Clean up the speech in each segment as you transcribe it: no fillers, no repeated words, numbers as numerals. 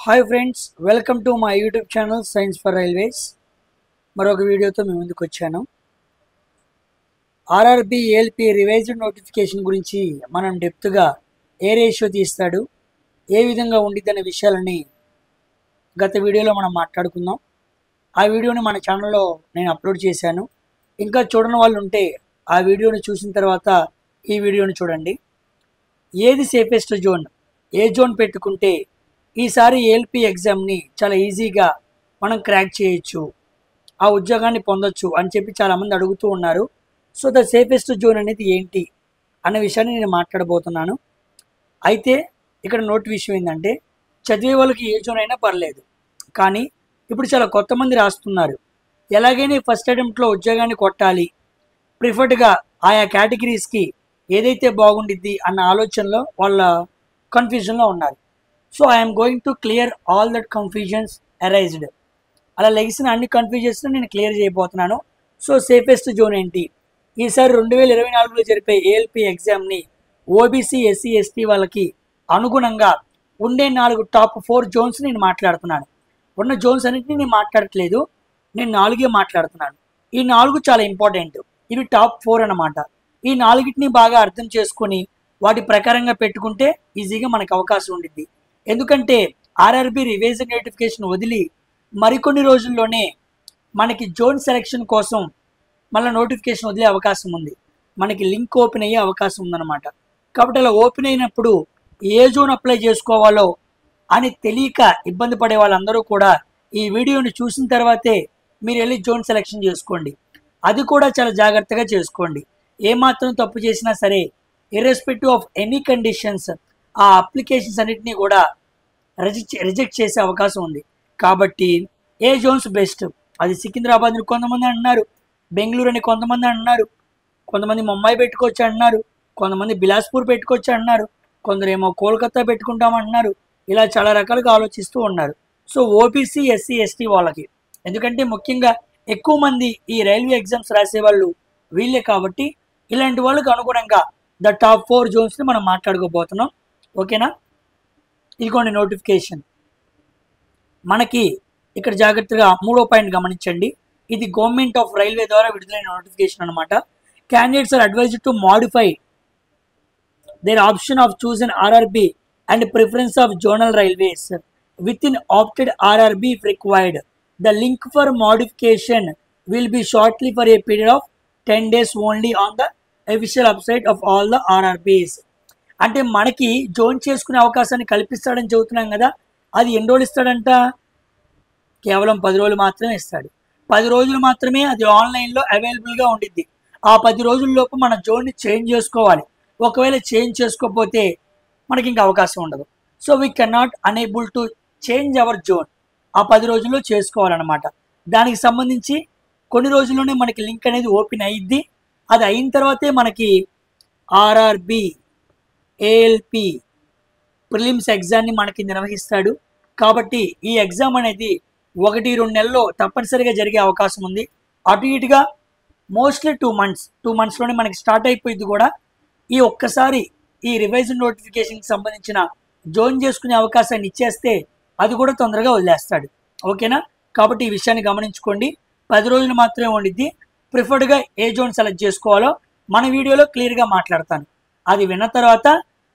Hi friends, welcome to my YouTube channel science for railways. మరొక వీడియోతో మీ ముందుకు వచ్చాను. ఆర్ఆర్బి ఏఎల్పి రివైజ్డ్ నోటిఫికేషన్ గురించి మనం డెప్త్గా ఏ రేషియో తీస్తాడు, ఏ విధంగా ఉండిద్దనే విషయాలని గత వీడియోలో మనం మాట్లాడుకుందాం. ఆ వీడియోని మన ఛానల్లో నేను అప్లోడ్ చేశాను. ఇంకా చూడని వాళ్ళు ఉంటే ఆ వీడియోని చూసిన తర్వాత ఈ వీడియోని చూడండి. ఏది సేఫెస్ట్ జోన్, ఏ జోన్ పెట్టుకుంటే ఈసారి ఏఎల్పి ఎగ్జామ్ని చాలా ఈజీగా మనం క్రాక్ చేయొచ్చు, ఆ ఉద్యోగాన్ని పొందొచ్చు అని చెప్పి చాలామంది అడుగుతూ ఉన్నారు. సో ద సేఫెస్ట్ జోన్ అనేది ఏంటి అన్న విషయాన్ని నేను మాట్లాడబోతున్నాను. అయితే ఇక్కడ నోట్ విషయం ఏంటంటే, చదివే వాళ్ళకి ఏ జోన్ అయినా పర్లేదు, కానీ ఇప్పుడు చాలా కొత్త మంది రాస్తున్నారు. ఎలాగైనా ఫస్ట్ అటెంప్ట్లో ఉద్యోగాన్ని కొట్టాలి, ప్రిఫర్డ్గా ఆయా కేటగిరీస్కి ఏదైతే బాగుండిద్ది అన్న ఆలోచనలో వాళ్ళ కన్ఫ్యూజన్లో ఉన్నారు. So I'm going to clear all that confusions arised. అలా లెగిసిన అన్ని కన్ఫ్యూజన్స్ని నేను క్లియర్ చేయబోతున్నాను. సో సేఫెస్ట్ జోన్ ఏంటి, ఈసారి 2024లో జరిపే ఏఎల్పి ఎగ్జామ్ని ఓబీసీ ఎస్సీ ఎస్టీ వాళ్ళకి అనుగుణంగా ఉండే 4 టాప్ 4 జోన్స్ నేను మాట్లాడుతున్నాను. ఉన్న జోన్స్ అన్నింటినీ నేను మాట్లాడట్లేదు, నేను 4 మాట్లాడుతున్నాను. ఈ 4 చాలా ఇంపార్టెంట్, ఇవి టాప్ 4 అన్నమాట. ఈ 4టిని బాగా అర్థం చేసుకొని వాటి ప్రకారంగా పెట్టుకుంటే ఈజీగా మనకు అవకాశం ఉండిద్ది. ఎందుకంటే ఆర్ఆర్బి రివైజ్డ్ నోటిఫికేషన్ వదిలి మరికొన్ని రోజుల్లోనే మనకి జోన్ సెలెక్షన్ కోసం మళ్ళీ నోటిఫికేషన్ వదిలే అవకాశం ఉంది, మనకి లింక్ ఓపెన్ అయ్యే అవకాశం ఉందన్నమాట. కాబట్టి అలా ఓపెన్ అయినప్పుడు ఏ జోన్ అప్లై చేసుకోవాలో అని తెలియక ఇబ్బంది పడే వాళ్ళందరూ కూడా ఈ వీడియోని చూసిన తర్వాతే మీరు వెళ్ళి జోన్ సెలెక్షన్ చేసుకోండి. అది కూడా చాలా జాగ్రత్తగా చేసుకోండి. ఏమాత్రం తప్పు చేసినా సరే, ఇర్రెస్పెక్టివ్ ఆఫ్ ఎనీ కండిషన్స్, ఆ అప్లికేషన్స్ అన్నిటినీ కూడా రిజెక్ట్ చేసే అవకాశం ఉంది. కాబట్టి ఏ జోన్స్ బెస్ట్, అది సికింద్రాబాద్ అని కొంతమంది అంటున్నారు, బెంగళూరు అని కొంతమంది అంటున్నారు, కొంతమంది ముంబై పెట్టుకోవచ్చు అంటున్నారు, కొంతమంది బిలాస్పూర్ పెట్టుకోవచ్చు అంటున్నారు, కొందరేమో కోల్కతా పెట్టుకుంటామంటున్నారు. ఇలా చాలా రకాలుగా ఆలోచిస్తూ ఉన్నారు. సో ఓబీసీ ఎస్సీ ఎస్టీ వాళ్ళకి, ఎందుకంటే ముఖ్యంగా ఎక్కువ మంది ఈ రైల్వే ఎగ్జామ్స్ రాసేవాళ్ళు వీళ్ళే, కాబట్టి ఇలాంటి వాళ్ళకి అనుగుణంగా ద టాప్ 4 జోన్స్ని మనం మాట్లాడుకోబోతున్నాం. ఓకేనా? ఇదిగోండి నోటిఫికేషన్. మనకి ఇక్కడ జాగ్రత్తగా 3వ పాయింట్ గమనించండి. ఇది గవర్నమెంట్ ఆఫ్ రైల్వే ద్వారా విడుదలైన నోటిఫికేషన్ అనమాట. Candidates are advised to modify their option of chosen RRB and preference of zonal railways within opted RRB if required. The link for modification will be shortly for a period of 10 days only on the official website of all the RRBs. అంటే మనకి zone చేసుకునే అవకాశాన్ని కల్పిస్తాడని చెబుతున్నాం కదా, అది ఎన్ని రోజులు ఇస్తాడంట? కేవలం 10 రోజులు మాత్రమే ఇస్తాడు. 10 రోజులు మాత్రమే అది ఆన్లైన్లో అవైలబుల్గా ఉండిద్ది. ఆ 10 రోజుల్లోపు మన జోన్ని చేంజ్ చేసుకోవాలి. ఒకవేళ చేంజ్ చేసుకోకపోతే మనకి ఇంకా అవకాశం ఉండదు. So we cannot unable to change our zone. ఆ 10 రోజుల్లో చేసుకోవాలన్నమాట. దానికి సంబంధించి కొన్ని రోజుల్లోనే మనకి లింక్ అనేది ఓపెన్ అయ్యిద్ది. అది అయిన తర్వాతే మనకి ఆర్ఆర్బి ఏఎల్పి ప్రిలిమ్స్ ఎగ్జామ్ని మనకి నిర్వహిస్తాడు. కాబట్టి ఈ ఎగ్జామ్ అనేది 1-2 నెలల్లో తప్పనిసరిగా జరిగే అవకాశం ఉంది. అటు ఇటుగా మోస్ట్లీ 2 monthsలోనే మనకి స్టార్ట్ అయిపోయింది కూడా. ఈ ఒక్కసారి ఈ రివైజ్డ్ నోటిఫికేషన్కి సంబంధించిన జోన్ చేసుకునే అవకాశాన్ని ఇచ్చేస్తే అది కూడా తొందరగా వదిలేస్తాడు. ఓకేనా? కాబట్టి ఈ విషయాన్ని గమనించుకోండి. 10 రోజులు మాత్రమే ఉండిద్ది. ప్రిఫర్డ్గా ఏ జోన్ సెలెక్ట్ చేసుకోవాలో మన వీడియోలో క్లియర్గా మాట్లాడతాను. అది విన్న తర్వాత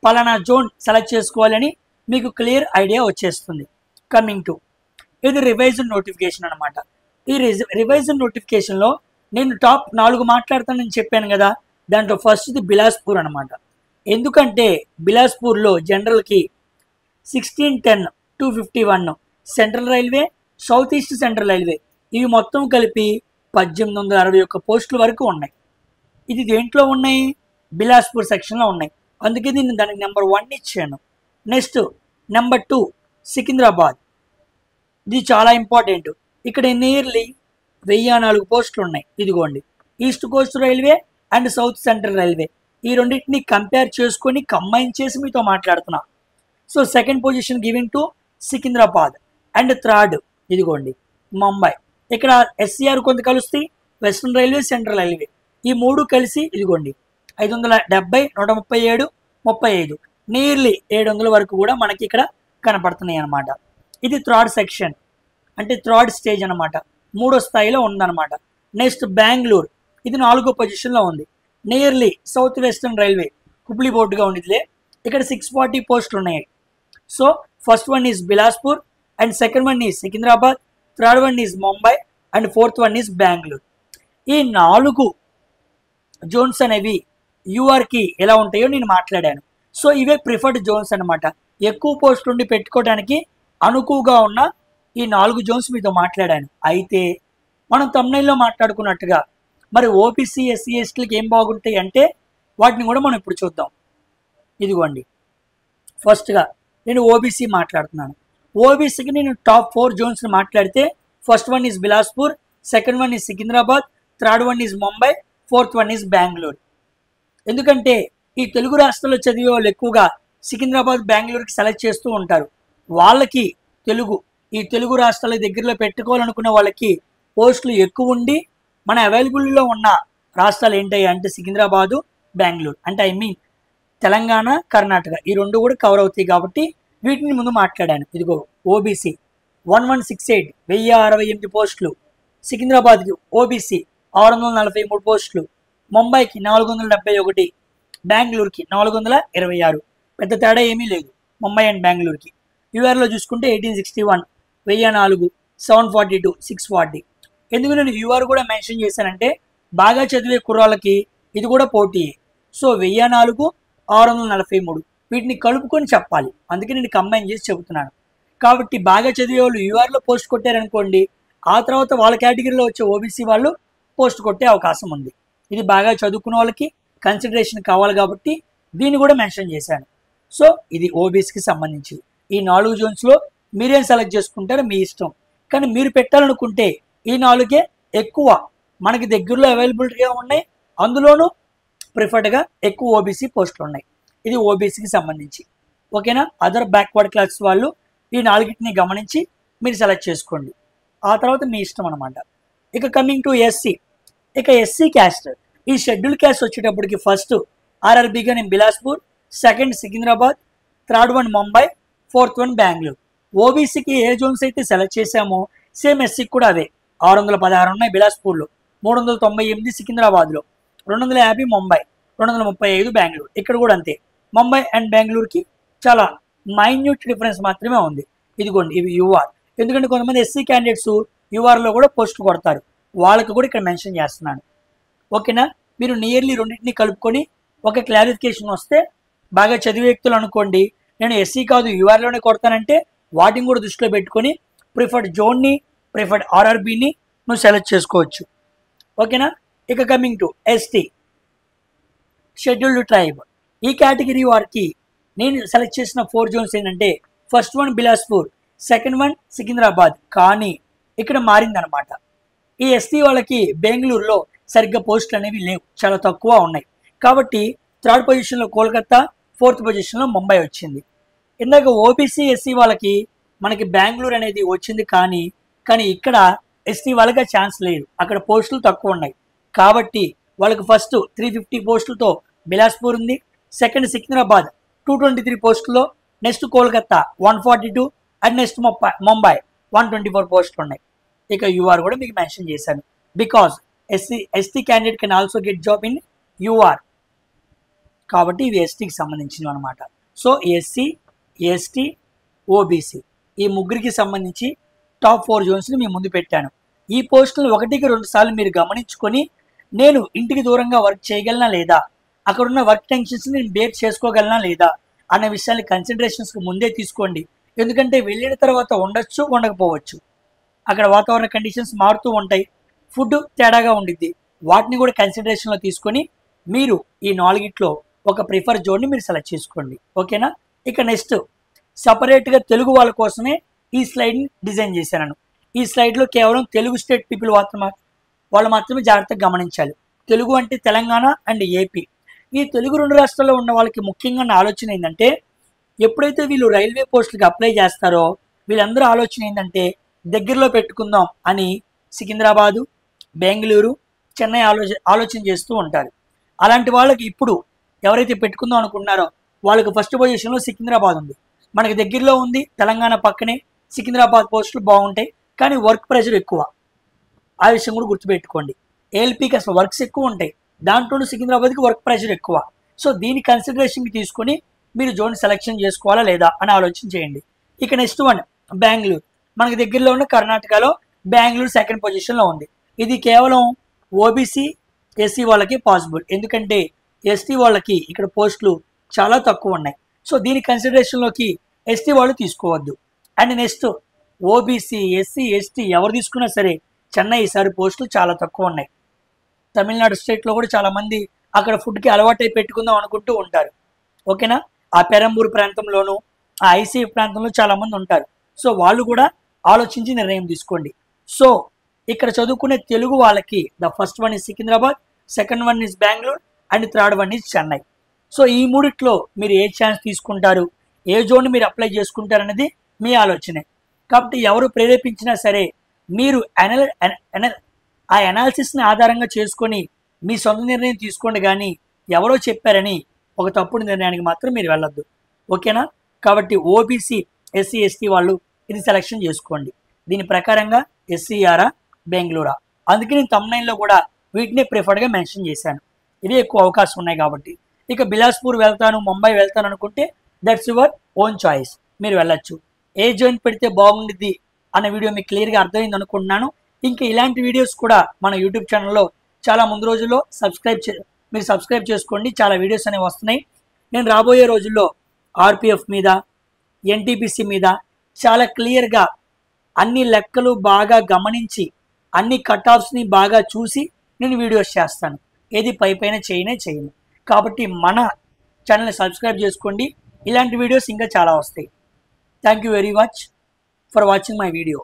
పలానా జోన్ సెలెక్ట్ చేసుకోవాలని మీకు క్లియర్ ఐడియా వచ్చేస్తుంది. కమింగ్ టు ఇది రివైజ్డ్ నోటిఫికేషన్ అనమాట. ఈ రివైజ్డ్ నోటిఫికేషన్లో నేను టాప్ 4 మాట్లాడతానని చెప్పాను కదా, దాంట్లో ఫస్ట్ది బిలాస్పూర్ అనమాట. ఎందుకంటే బిలాస్పూర్లో జనరల్కి 1610 251 central railway, south east central railway ఇవి మొత్తం కలిపి 1861 పోస్టుల వరకు ఉన్నాయి. ఇది దేంట్లో ఉన్నాయి? బిలాస్పూర్ సెక్షన్లో ఉన్నాయి. అందుకే నేను దానికి నెంబర్ 1 ఇచ్చాను. Next number 2 Secunderabad. ఇది చాలా ఇంపార్టెంట్. ఇక్కడ నియర్లీ 1004 పోస్టులు ఉన్నాయి. ఇదిగోండి, east Coast railway and south central railway ఈ రెండింటిని కంపేర్ చేసుకొని కంబైన్ చేసి మీతో మాట్లాడుతున్నా. So second position giving to Secunderabad and third ఇదిగోండి ముంబై. ఇక్కడ ఎస్సీఆర్ కొంత కలుస్తాయి, వెస్ట్రన్ రైల్వే, సెంట్రల్ రైల్వే ఈ 3 కలిసి ఇదిగోండి 570, 137, 35 నియర్లీ 700 వరకు కూడా మనకి ఇక్కడ కనపడుతున్నాయి అన్నమాట. ఇది థర్డ్ సెక్షన్, అంటే థర్డ్ స్టేజ్ అనమాట, మూడో స్థాయిలో ఉందన్నమాట. నెక్స్ట్ బెంగళూరు, ఇది 4వ పొజిషన్లో ఉంది. Nearly south western railway Hubli బోర్డుగా ఉండిద్లే. ఇక్కడ 640 పోస్టులు ఉన్నాయి. So first one is Bilaspur, and second one is Secunderabad, third one is Mumbai, and fourth one is Bengaluru. ఈ 4 జోన్స్ అనేవి యూఆర్కి ఎలా ఉంటాయో నేను మాట్లాడాను. సో ఇవే ప్రిఫర్డ్ జోన్స్ అనమాట. ఎక్కువ పోస్టులు ఉండి పెట్టుకోవడానికి అనుకువగా ఉన్న ఈ 4 జోన్స్ మీతో మాట్లాడాను. అయితే మనం తమ్నైల్లో మాట్లాడుకున్నట్టుగా మరి ఓబీసీ ఎస్సీ ఎస్టీలకి ఏం బాగుంటాయి అంటే వాటిని కూడా మనం ఇప్పుడు చూద్దాం. ఇదిగోండి, ఫస్ట్గా నేను ఓబీసీ మాట్లాడుతున్నాను. ఓబీసీకి నేను టాప్ 4 జోన్స్ని మాట్లాడితే first one is Bilaspur, second one is Secunderabad, third one is Mumbai, fourth one is Bengaluru. ఎందుకంటే ఈ తెలుగు రాష్ట్రాల్లో చదివే వాళ్ళు ఎక్కువగా సికింద్రాబాద్, బెంగళూరుకి సెలెక్ట్ చేస్తూ ఉంటారు. వాళ్ళకి ఈ తెలుగు రాష్ట్రాల దగ్గరలో పెట్టుకోవాలనుకునే వాళ్ళకి పోస్టులు ఎక్కువ ఉండి మన అవైలబుల్లో ఉన్న రాష్ట్రాలు ఏంటాయి అంటే సికింద్రాబాదు, బెంగళూరు, అంటే ఐ మీన్ తెలంగాణ, కర్ణాటక, ఈ 2 కూడా కవర్ అవుతాయి కాబట్టి వీటిని ముందు మాట్లాడాను. ఇదిగో ఓబీసీ 1168 1068 పోస్టులు, సికింద్రాబాద్కి ఓబీసీ 643 పోస్టులు, ముంబైకి 471, బెంగళూరుకి 426. పెద్ద తేడా ఏమీ లేదు ముంబై అండ్ బెంగళూరుకి. యూఆర్లో చూసుకుంటే 1861 1004 742 640. ఎందుకు నేను యూఆర్ కూడా మెన్షన్ చేశానంటే బాగా చదివే కుర్రాళ్ళకి ఇది కూడా పోటీయే. సో 1004 643 వీటిని కలుపుకొని చెప్పాలి, అందుకే నేను కంబైన్ చేసి చెబుతున్నాను. కాబట్టి బాగా చదివే వాళ్ళు యూఆర్లో పోస్ట్ కొట్టారనుకోండి, ఆ తర్వాత వాళ్ళ కేటగిరీలో వచ్చే ఓబీసీ వాళ్ళు పోస్ట్ కొట్టే అవకాశం ఉంది. ఇది బాగా చదువుకున్న వాళ్ళకి కన్సిడరేషన్ కావాలి కాబట్టి దీన్ని కూడా మెన్షన్ చేశాను. సో ఇది ఓబీసీకి సంబంధించి ఈ 4 జోన్స్లో మీరేం సెలెక్ట్ చేసుకుంటారో మీ ఇష్టం. కానీ మీరు పెట్టాలనుకుంటే ఈ 4కే ఎక్కువ మనకి దగ్గరలో అవైలబిలిటీగా ఉన్నాయి, అందులోనూ ప్రిఫర్డ్గా ఎక్కువ ఓబీసీ పోస్టులు ఉన్నాయి. ఇది ఓబీసీకి సంబంధించి. ఓకేనా? అదర్ బ్యాక్వర్డ్ క్లాస్ వాళ్ళు ఈ 4ని గమనించి మీరు సెలెక్ట్ చేసుకోండి. ఆ తర్వాత మీ ఇష్టం అనమాట. ఇక కమింగ్ టు ఎస్సీ. ఇక ఎస్సీ క్యాస్ట్, ఈ షెడ్యూల్ క్యాస్ట్ వచ్చేటప్పటికి ఫస్ట్ ఆర్ఆర్బీగా నేను Bilaspur, second Secunderabad, third one Mumbai, fourth one Bengaluru. ఓబీసీకి ఏ జోన్స్ అయితే సెలెక్ట్ చేశామో సేమ్ ఎస్సీకి కూడా అదే. 616 ఉన్నాయి బిలాస్పూర్లో, 398 సికింద్రాబాద్లో, 250 ముంబై, 235 బెంగళూరు. ఇక్కడ కూడా అంతే. ముంబై అండ్ బెంగళూరుకి చాలా మైన్యూట్ డిఫరెన్స్ మాత్రమే ఉంది. ఇదిగోండి, ఇవి యూఆర్. ఎందుకంటే కొంతమంది ఎస్సీ క్యాండిడేట్స్ యూఆర్లో కూడా పోస్ట్ కొడతారు, వాళ్ళకి కూడా ఇక్కడ మెన్షన్ చేస్తున్నాను. ఓకేనా? మీరు నియర్లీ రెండింటిని కలుపుకొని ఒక క్లారిఫికేషన్ వస్తే బాగా చదివే వ్యక్తులు అనుకోండి నేను ఎస్సీ కాదు యూఆర్లోనే కొడతానంటే వాటిని కూడా దృష్టిలో పెట్టుకొని ప్రిఫర్డ్ జోన్ని, ప్రిఫర్డ్ ఆర్ఆర్బీని నువ్వు సెలెక్ట్ చేసుకోవచ్చు. ఓకేనా? ఇక coming to ST scheduled tribe. ఈ కేటగిరీ వారికి నేను సెలెక్ట్ చేసిన 4 జోన్స్ ఏంటంటే first one Bilaspur, second one Secunderabad. కానీ ఇక్కడ మారిందనమాట. ఈ ఎస్టీ వాళ్ళకి బెంగళూరులో సరిగ్గా పోస్టులు అనేవి లేవు, చాలా తక్కువ ఉన్నాయి. కాబట్టి థర్డ్ పొజిషన్లో కోల్కతా, ఫోర్త్ పొజిషన్లో ముంబై వచ్చింది. ఇందాక ఓబీసీ ఎస్సీ వాళ్ళకి మనకి బెంగళూరు అనేది వచ్చింది, కానీ ఇక్కడ ఎస్టీ వాళ్ళకి ఛాన్స్ లేదు, అక్కడ పోస్టులు తక్కువ ఉన్నాయి. కాబట్టి వాళ్ళకి ఫస్ట్ 350 పోస్టులతో బిలాస్పూర్ ఉంది, సెకండ్ సికింద్రాబాద్ 223 పోస్టుల్లో, next Kolkata 142, and next Mumbai 124 పోస్టులు ఉన్నాయి. ఇక యూఆర్ కూడా మీకు మెన్షన్ చేశాను, because ST candidate can also get job in UR. కాబట్టి ఇవి ఎస్టీకి సంబంధించినవి అనమాట. సో ఎస్సీ, ఎస్టీ, ఓబీసీ ఈ ముగ్గురికి సంబంధించి టాప్ 4 జోన్స్ని మీ ముందు పెట్టాను. ఈ పోస్టులను 1-2 సార్లు మీరు గమనించుకొని నేను ఇంటికి దూరంగా వర్క్ చేయగలనా లేదా, అక్కడున్న వర్క్ టెన్షన్స్ నేను బేర్ చేసుకోగలనా లేదా అన్న విషయాన్ని కన్సిడరేషన్స్కి ముందే తీసుకోండి. ఎందుకంటే వెళ్ళిన తర్వాత ఉండొచ్చు, ఉండకపోవచ్చు, అక్కడ వాతావరణ కండిషన్స్ మారుతూ ఉంటాయి, ఫుడ్ తేడాగా ఉండిద్ది. వాటిని కూడా కన్సిడరేషన్లో తీసుకొని మీరు ఈ 4గిట్లో ఒక ప్రిఫర్ జోన్ని మీరు సెలెక్ట్ చేసుకోండి. ఓకేనా? ఇక నెక్స్ట్ సపరేట్గా తెలుగు వాళ్ళ కోసమే ఈ స్లైడ్ని డిజైన్ చేశాను. ఈ స్లైడ్లో కేవలం తెలుగు స్టేట్ పీపుల్ వాళ్ళు మాత్రమే జాగ్రత్తగా గమనించాలి. తెలుగు అంటే తెలంగాణ అండ్ ఏపీ. ఈ తెలుగు 2 రాష్ట్రాల్లో ఉన్న వాళ్ళకి ముఖ్యంగా నా ఆలోచన ఏంటంటే ఎప్పుడైతే వీళ్ళు రైల్వే పోస్టులకి అప్లై చేస్తారో వీళ్ళందరూ ఆలోచన ఏంటంటే దగ్గరలో పెట్టుకుందాం అని సికింద్రాబాదు, బెంగళూరు, చెన్నై ఆలోచన చేస్తూ ఉంటారు. అలాంటి వాళ్ళకి ఇప్పుడు ఎవరైతే పెట్టుకుందాం అనుకుంటున్నారో వాళ్ళకి ఫస్ట్ పొజిషన్లో సికింద్రాబాద్ ఉంది, మనకి దగ్గరలో ఉంది, తెలంగాణ పక్కనే సికింద్రాబాద్ పోస్టులు బాగుంటాయి, కానీ వర్క్ ప్రెషర్ ఎక్కువ. ఆ విషయం కూడా గుర్తుపెట్టుకోండి. ఏఎల్పీకి అసలు వర్క్స్ ఎక్కువ ఉంటాయి, దాంట్లో సికింద్రాబాద్కి వర్క్ ప్రెషర్ ఎక్కువ. సో దీని కన్సిడరేషన్కి తీసుకొని మీరు జోన్ సెలెక్షన్ చేసుకోవాలా లేదా అని ఆలోచన చేయండి. ఇక నెక్స్ట్ వన్ బెంగళూరు. మనకి దగ్గరలో ఉన్న కర్ణాటకలో బెంగళూరు సెకండ్ పొజిషన్లో ఉంది. ఇది కేవలం ఓబీసీ ఎస్సీ వాళ్ళకి పాసిబుల్, ఎందుకంటే ఎస్టీ వాళ్ళకి ఇక్కడ పోస్టులు చాలా తక్కువ ఉన్నాయి. సో దీని కన్సిడరేషన్లోకి ఎస్టీ వాళ్ళు తీసుకోవద్దు. And next OBC SC ST ఎవరు తీసుకున్నా సరే చెన్నై ఈసారి పోస్టులు చాలా తక్కువ ఉన్నాయి. తమిళనాడు స్టేట్లో కూడా చాలామంది అక్కడ ఫుడ్కి అలవాటై పెట్టుకుందాం అనుకుంటూ ఉంటారు. ఓకేనా, ఆ పెరంబూర్ ప్రాంతంలోనూ ఆ ఐసీఎఫ్ ప్రాంతంలో చాలామంది ఉంటారు. సో వాళ్ళు కూడా ఆలోచించి నిర్ణయం తీసుకోండి. సో ఇక్కడ చదువుకునే తెలుగు వాళ్ళకి the first one is Secunderabad, second one is Bengaluru and third one is Chennai. So ఈ మూడిట్లో మీరు ఏ ఛాన్స్ తీసుకుంటారు, ఏ జోన్ మీరు అప్లై చేసుకుంటారు అనేది మీ ఆలోచనే. కాబట్టి ఎవరు ప్రేరేపించినా సరే మీరు ఆ అనాలిసిస్ని ఆధారంగా చేసుకొని మీ సొంత నిర్ణయం తీసుకోండి, కానీ ఎవరో చెప్పారని ఒక తప్పుడు నిర్ణయానికి మాత్రం మీరు వెళ్ళొద్దు. ఓకేనా, కాబట్టి ఓబీసీ ఎస్సీ ఎస్టీ వాళ్ళు ఇది సెలెక్షన్ చేసుకోండి. దీని ప్రకారంగా ఎస్సీఆరా బెంగళూరా, అందుకే నేను తమ్నైల్లో కూడా వీటిని ప్రిఫర్డ్గా మెన్షన్ చేశాను. ఇదే ఎక్కువ అవకాశం ఉన్నాయి కాబట్టి. ఇక బిలాస్పూర్ వెళ్తాను, ముంబై వెళ్తాను అనుకుంటే దట్స్ యువర్ ఓన్ చాయిస్, మీరు వెళ్ళొచ్చు. ఏ జోన్ పెడితే బాగుండిద్ది అన్న వీడియో మీకు క్లియర్గా అర్థమైంది అనుకుంటున్నాను. ఇంకా ఇలాంటి వీడియోస్ కూడా మన యూట్యూబ్ ఛానల్లో చాలా ముందు రోజుల్లో మీరు సబ్స్క్రైబ్ చేసుకోండి, చాలా వీడియోస్ అనేవి వస్తున్నాయి. నేను రాబోయే రోజుల్లో ఆర్పిఎఫ్ మీద, ఎన్టీపీసీ మీద చాలా క్లియర్గా అన్ని లెక్కలు బాగా గమనించి అన్ని కట్ ఆఫ్స్ని బాగా చూసి నేను వీడియోస్ చేస్తాను. ఏది పైన చేయను. కాబట్టి మన ఛానల్ని సబ్స్క్రైబ్ చేసుకోండి, ఇలాంటి వీడియోస్ ఇంకా చాలా వస్తాయి. Thank you very much for watching my video.